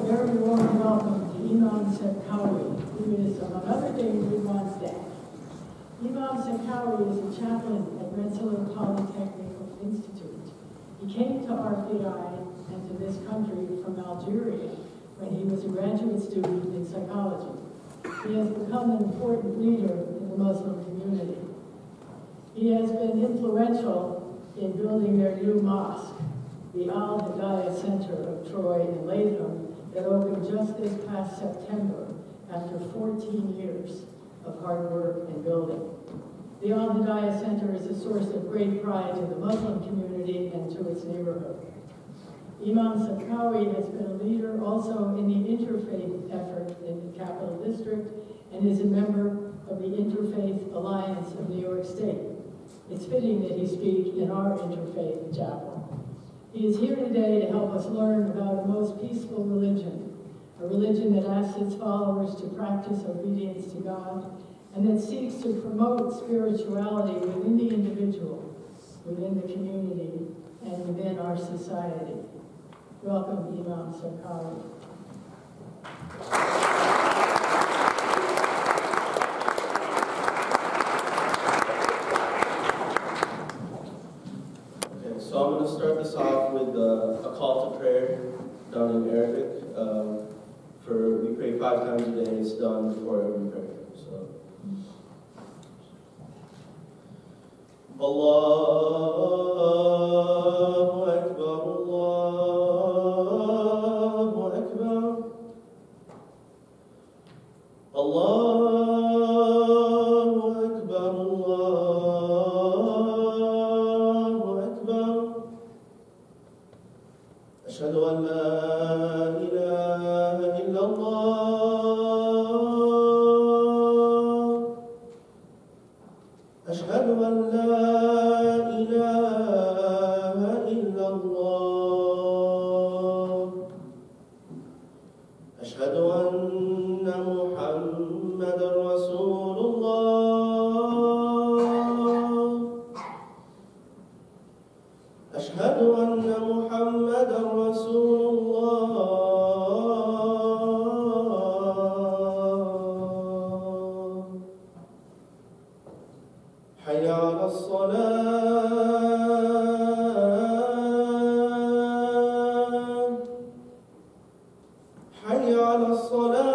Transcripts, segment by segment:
very warm welcome to Imam Sebkhaoui, who is, among other things, Ridhwan's dad. Imam Sebkhaoui is a chaplain at Rensselaer Polytechnic Institute. He came to RPI and to this country from Algeria when he was a graduate student in psychology. He has become an important leader in the Muslim community. He has been influential in building their new mosque, the Al-Hidayah Center of Troy and Latham, that opened just this past September after 14 years of hard work and building. The Al-Hidayah Center is a source of great pride to the Muslim community and to its neighborhood. Imam Sebkhaoui has been a leader also in the Interfaith effort in the Capital District and is a member of the Interfaith Alliance of New York State. It's fitting that he speak in our Interfaith chapel. He is here today to help us learn about a most peaceful religion, a religion that asks its followers to practice obedience to God and that seeks to promote spirituality within the individual, within the community, and within our society. Welcome, Imam Sebkhaoui. Okay, so I'm going to start this off with a call to prayer done in Arabic. We pray 5 times a day. It's done before every prayer. So, Allahu Akbar, Allahu Akbar, Allahu Akbar, Allahu Akbar. Ashhadu an la ilaha illa Allah. Ashhadu an la أشهد أن محمد رسول الله أشهد أن محمد رسول الله حي على الصلاة حي على الصلاة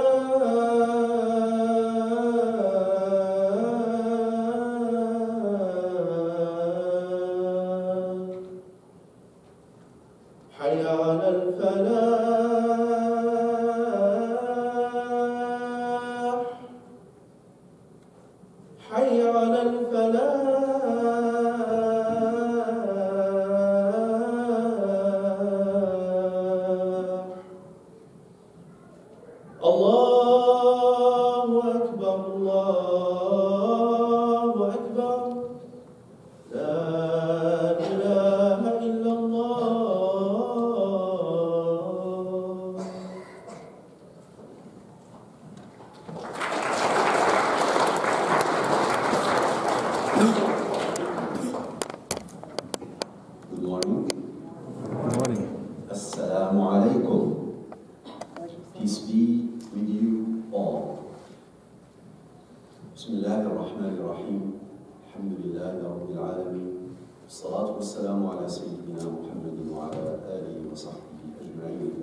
حي على الفلاح حي على الفلاح الله أكبر الله أكبر لا إله إلا الله. Good morning. Good morning. Assalamu alaikum. Peace be with you all. Bismillahir Rahmanir Rahim. Alhamdulillahi Rabbil Alameen. Salatu wassalamu ala Sayyidina Mohammed wa ala alihi wa sahbihi ajma'in.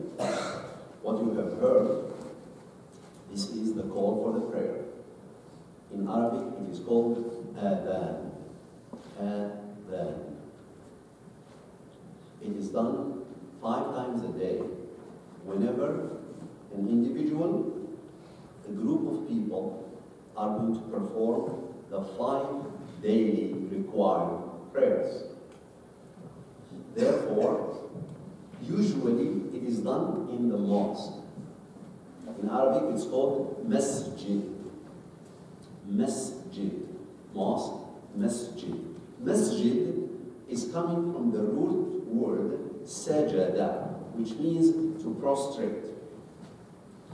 What you have heard, this is the call for the prayer. In Arabic, it is called adhan. Adhan. It is done 5 times a day. Whenever an individual, a group of people are going to perform the 5 daily required prayers. Therefore, usually it is done in the mosque. In Arabic it's called masjid. Masjid. Mosque, masjid. Masjid is coming from the root word sajada, which means to prostrate.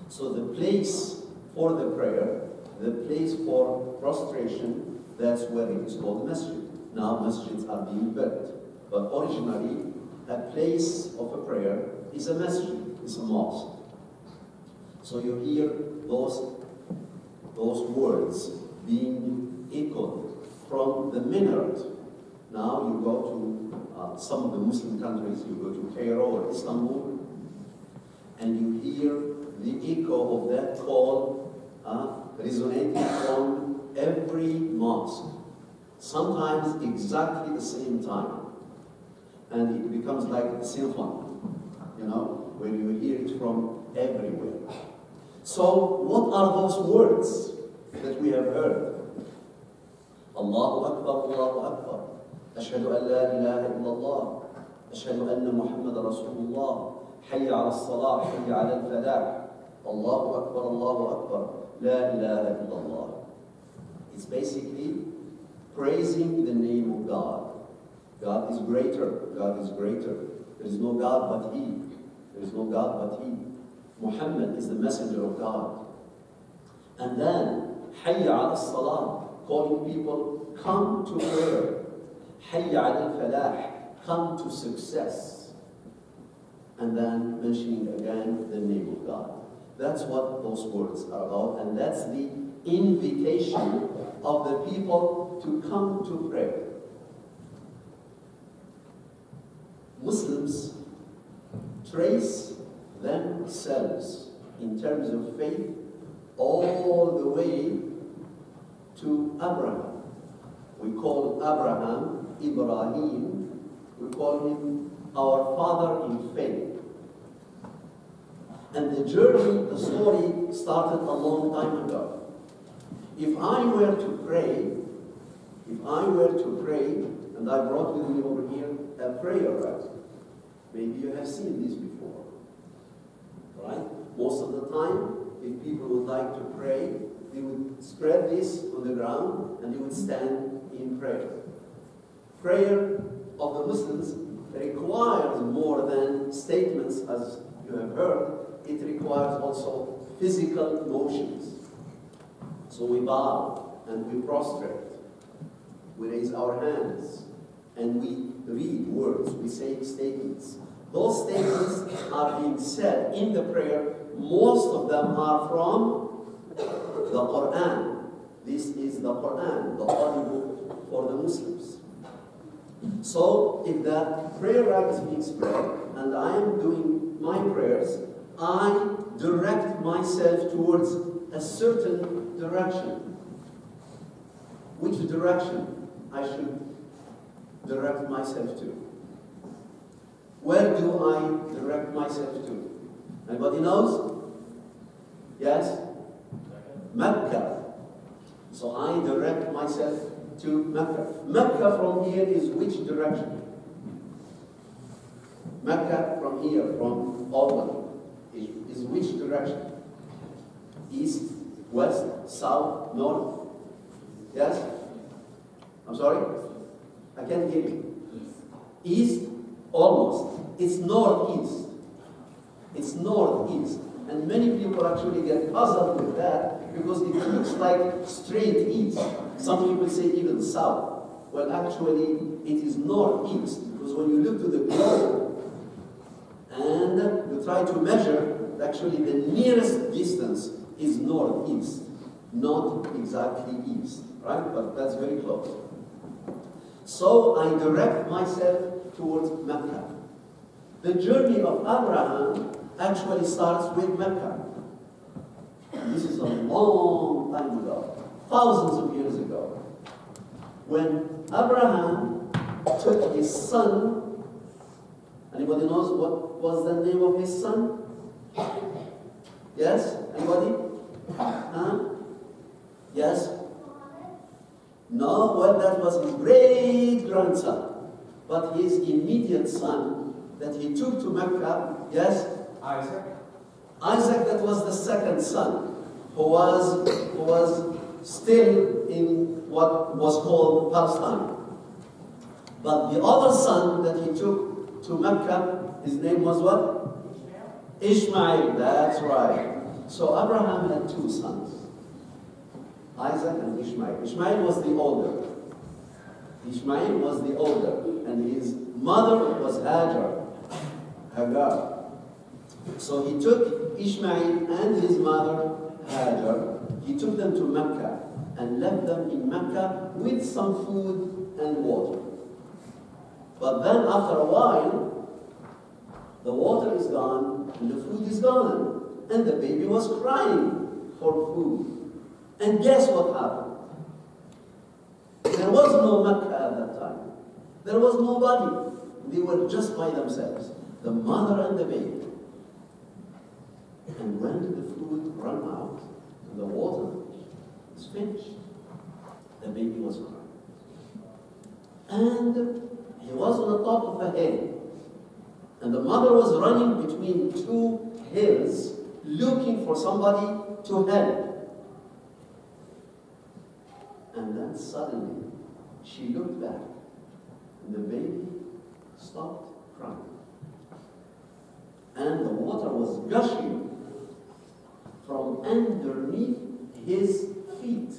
So the place for the prayer, the place for prostration, that's where it is called masjid. Now masjids are being built, but originally a place of a prayer is a masjid, is a mosque. So you hear those words being echoed from the minaret. Now you go to some of the Muslim countries, you go to Cairo or Istanbul, and you hear the echo of that call resonating from every mosque, sometimes exactly the same time. And it becomes like a symphony, you know, when you hear it from everywhere. So what are those words that we have heard? Allahu Akbar, Allahu Akbar. Ashhadu an la ilaha illallah. Ashhadu anna Muhammad Rasulullah. Hayya ala as-salah, hayya ala al-falah. Allahu Akbar, Allahu Akbar. La ilaha illallah. It's basically praising the name of God. God is greater. God is greater. There is no God but He. There is no God but He. Muhammad is the messenger of God. And then, Hayya ala as-salah, calling people, come to prayer. Hayya ala al-falah, come to success. And then mentioning again the name of God. That's what those words are about, and that's the invitation of the people to come to prayer. Muslims trace themselves in terms of faith all the way to Abraham. We call Abraham, Ibrahim, we call him our father in faith. And the journey, the story started a long time ago. If I were to pray, and I brought with me over here a prayer rug. Maybe you have seen this before, right? Most of the time, if people would like to pray, they would spread this on the ground and they would stand in prayer. Prayer of the Muslims requires more than statements, as you have heard. It requires also physical motions. So we bow and we prostrate. We raise our hands and we read words, we say statements. Those statements are being said in the prayer. Most of them are from the Quran. This is the Quran, the holy book for the Muslims. So if that prayer rug is being spread and I am doing my prayers, I direct myself towards a certain direction. Which direction I should direct myself to? Where do I direct myself to? Anybody knows? Yes? Mecca. So I direct myself to Mecca. Mecca from here is which direction? Mecca from here, from Albany, is which direction? East, west, south, north? Yes? I'm sorry? I can't hear you. East? Almost. It's northeast. It's northeast. And many people actually get puzzled with that because it looks like straight east. Some people say even south. Well, actually, it is northeast because when you look to the globe and you try to measure, actually the nearest distance is northeast, not exactly east, right? But that's very close. So I direct myself towards Mecca. The journey of Abraham actually starts with Mecca. This is a long time ago, thousands of years ago, when Abraham took his son. Anybody knows what was the name of his son? Yes? Anybody? Huh? Yes? No, well, that was his great-grandson. But his immediate son that he took to Mecca, yes? Isaac. Isaac, that was the second son, who was still in what was called Palestine. But the other son that he took to Mecca, his name was what? Ishmael, that's right. So Abraham had two sons, Isaac and Ishmael. Ishmael was the older. Ishmael was the older, and his mother was Hagar. So he took Ishmael and his mother Hajar, he took them to Mecca and left them in Mecca with some food and water. But then after a while, the water is gone and the food is gone. And the baby was crying for food. And guess what happened? There was no Mecca at that time. There was nobody. They were just by themselves, the mother and the baby. And when the food ran out and the water was finished, the baby was crying. And he was on the top of a hill. And the mother was running between two hills looking for somebody to help. And then suddenly she looked back and the baby stopped crying. And the water was gushing from underneath his feet.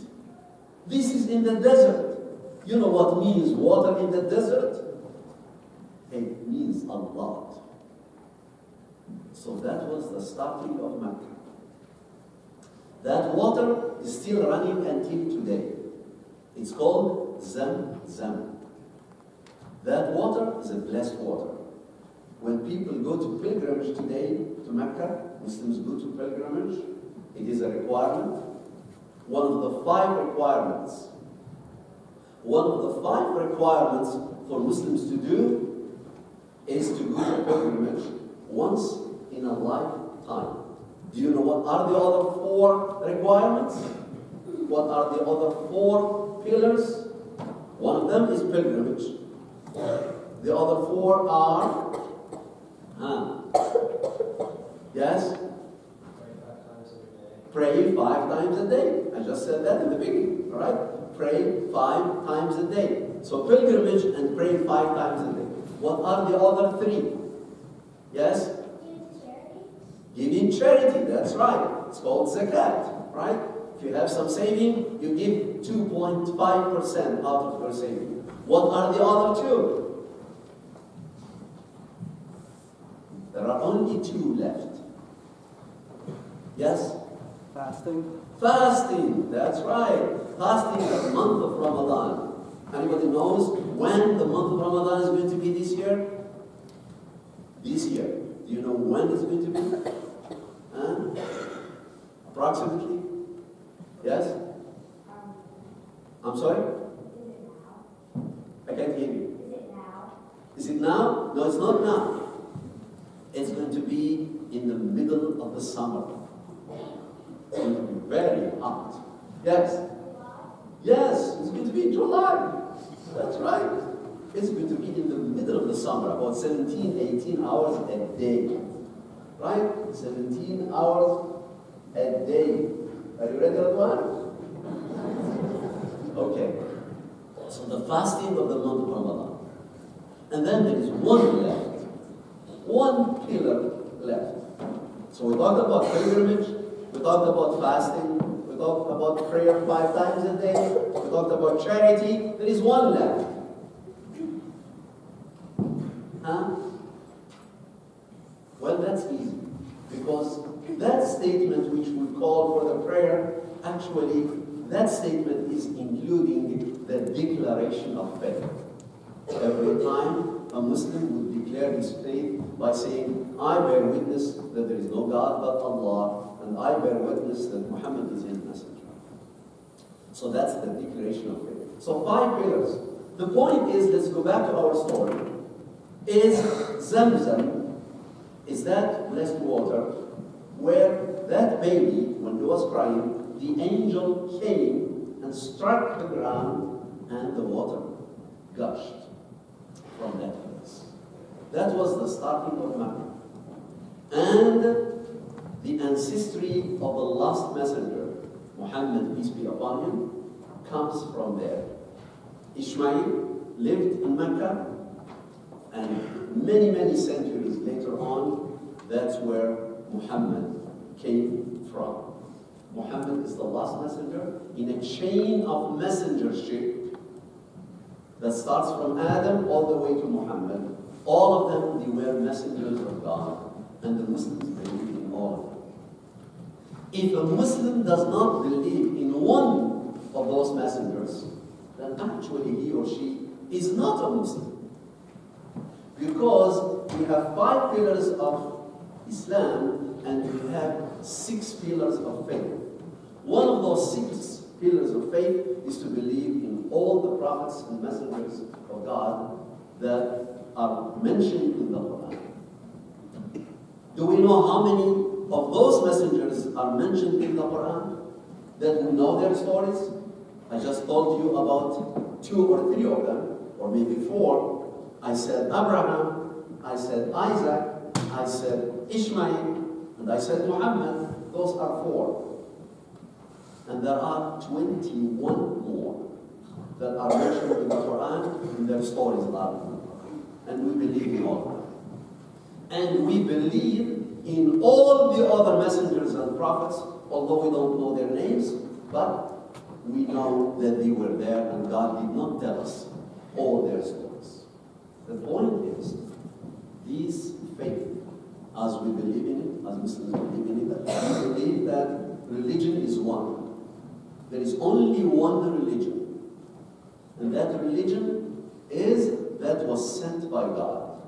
This is in the desert. You know what means water in the desert? It means a lot. So that was the starting of Mecca. That water is still running until today. It's called Zam. That water is a blessed water. When people go to pilgrimage today to Mecca, Muslims go to pilgrimage, it is a requirement. One of the 5 requirements. One of the 5 requirements for Muslims to do is to go to pilgrimage once in a lifetime. Do you know what are the other 4 requirements? What are the other 4 pillars? One of them is pilgrimage. The other 4 are yes? Pray 5 times a day. I just said that in the beginning, all right? Pray 5 times a day. So pilgrimage and pray 5 times a day. What are the other 3? Yes? Giving charity, that's right. It's called zakat, right? If you have some saving, you give 2.5% out of your saving. What are the other 2? There are only 2 left. Yes? Fasting. Fasting, that's right. Fasting is the month of Ramadan. Anybody knows when the month of Ramadan is going to be this year? This year. Do you know when it's going to be? Approximately? Yes? I'm sorry? I can't hear you. Is it now? Is it now? No, it's not now. It's going to be in the middle of the summer. It's going to be very hot. Yes? Yes, it's going to be in July. That's right. It's going to be in the middle of the summer, about 17, 18 hours a day. Right? 17 hours a day. Are you ready, Ridhwan? Okay. So the fasting of the month of Ramadan. And then there is one left. One pillar left. So we talked about pilgrimage, we talked about fasting, we talked about prayer 5 times a day, we talked about charity. There is one left. Well, that's easy. Because that statement which we call for the prayer, actually, that statement is including the declaration of faith. Every time a Muslim would declare his faith by saying, I bear witness that there is no God but Allah, and I bear witness that Mohammed is his messenger. So that's the declaration of faith. So 5 pillars. The point is, let's go back to our story, is Zamzam, is that blessed water where that baby, when he was crying, the angel came and struck the ground and the water gushed from that place. That was the starting of Mecca. And the ancestry of the last messenger, Mohammed, peace be upon him, comes from there. Ishmael lived in Mecca, and many, many centuries later on, that's where Mohammed came from. Mohammed is the last messenger in a chain of messengership that starts from Adam all the way to Muhammad. All of them, they were messengers of God, and the Muslims believe in all of them. If a Muslim does not believe in one of those messengers, then actually he or she is not a Muslim. Because we have 5 pillars of Islam and we have 6 pillars of faith. One of those 6 pillars of faith is to believe in all the prophets and messengers of God that are mentioned in the Quran. Do we know how many of those messengers are mentioned in the Quran? That we know their stories? I just told you about 2 or 3 of them, or maybe 4. I said Abraham, I said Isaac, I said Ishmael, and I said Mohamed. Those are 4. And there are 21 more that are mentioned in the Quran, and their stories are in the Quran. And we believe in all of them. And we believe in all the other messengers and prophets, although we don't know their names, but we know that they were there and God did not tell us all their stories. The point is, this faith, as we believe in it, as Muslims believe in it, we believe that religion is one. There is only one religion. And that religion is that was sent by God.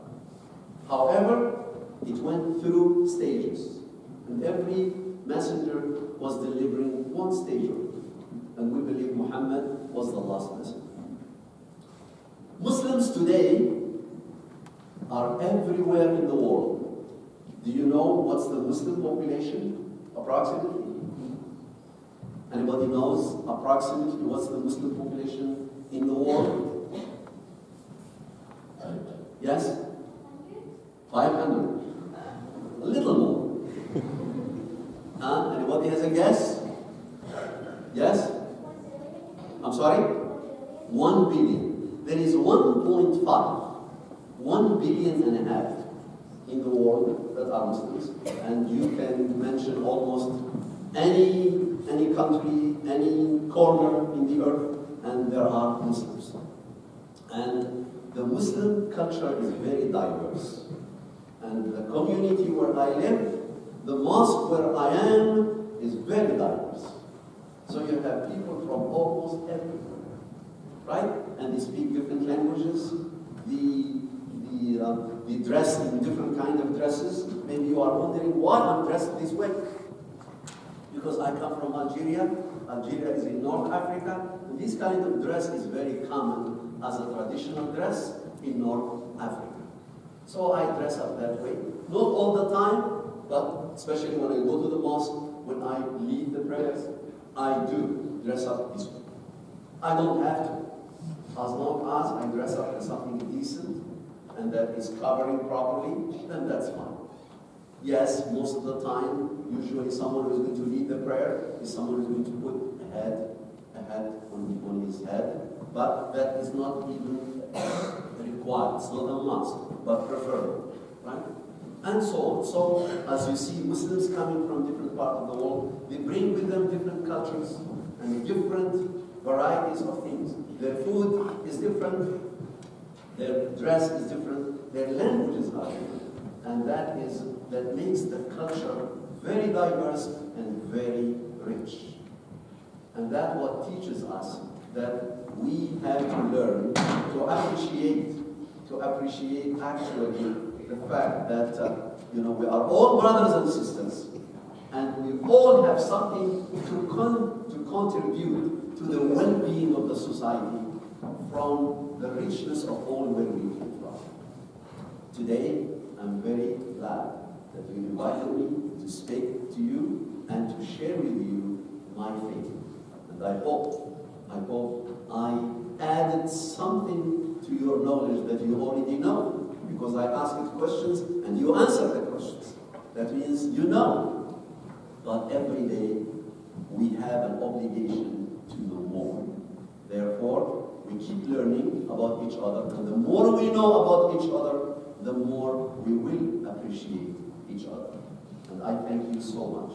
However, it went through stages. And every messenger was delivering one stage of it. And we believe Muhammad was the last messenger. Muslims today are everywhere in the world. Do you know what's the Muslim population, approximately? Anybody knows approximately what's the Muslim population in the world? Yes? 500. A little more. Anybody has a guess? Yes? I'm sorry? 1 billion. There is 1.5. 1 billion and a half in the world that are Muslims. And you can mention almost any country, any corner in the earth, and there are Muslims. And the Muslim culture is very diverse. And the community where I live, the mosque where I am, is very diverse. So you have people from almost everywhere, right? And they speak different languages. They dress in different kind of dresses. Maybe you are wondering why I'm dressed this way. Because I come from Algeria. Algeria is in North Africa. And this kind of dress is very common as a traditional dress in North Africa. So I dress up that way. Not all the time, but especially when I go to the mosque, when I lead the prayers, I do dress up this way. I don't have to. As long as I dress up in something decent and that is covering properly, then that's fine. Yes, most of the time, usually someone who is going to lead the prayer is someone who is going to put a hat on his head, but that is not even required. It's not a must, but preferred, right? And so on. So, as you see, Muslims coming from different parts of the world, they bring with them different cultures and different varieties of things. Their food is different, their dress is different, their languages are different. And that makes the culture very diverse and very rich. And that's what teaches us that we have to learn to appreciate actually the fact that we are all brothers and sisters, and we all have something to contribute to the well-being of the society from the richness of all where we came from. Today, I'm very glad that you invited me to speak to you and to share with you my faith. And I hope I added something to your knowledge that you already know, because I asked you questions and you answered the questions. That means you know. But every day we have an obligation to know more. Therefore, we keep learning about each other, and the more we know about each other, the more we will appreciate each other. And I thank you so much.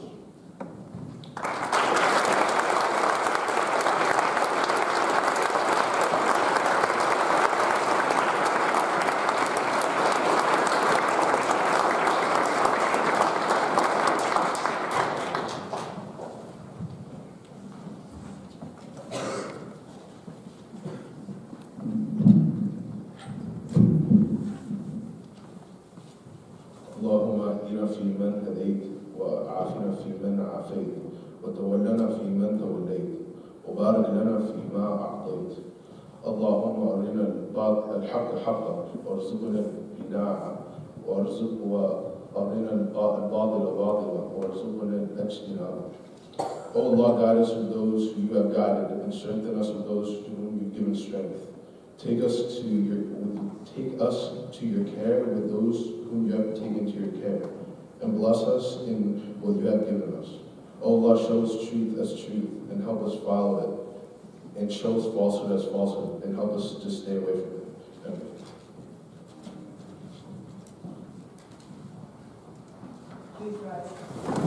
واهدنا فيمن هديت وعافنا فيمن عافيت وتولنا فيمن توليت وبارك لنا فيما أعطيت. اللهم أرنا الحق حقا وارزقنا الاتباع وأرنا الباطل باطلا وارزقنا الاجتناب. O Allah, guide us with those who you have guided, and strengthen us with those to whom you've given strength. Take us to your care with those whom you have taken to your care, and bless us in what you have given us. O Allah, show us truth as truth, and help us follow it, and show us falsehood as falsehood, and help us to stay away from it. Amen. Please rise.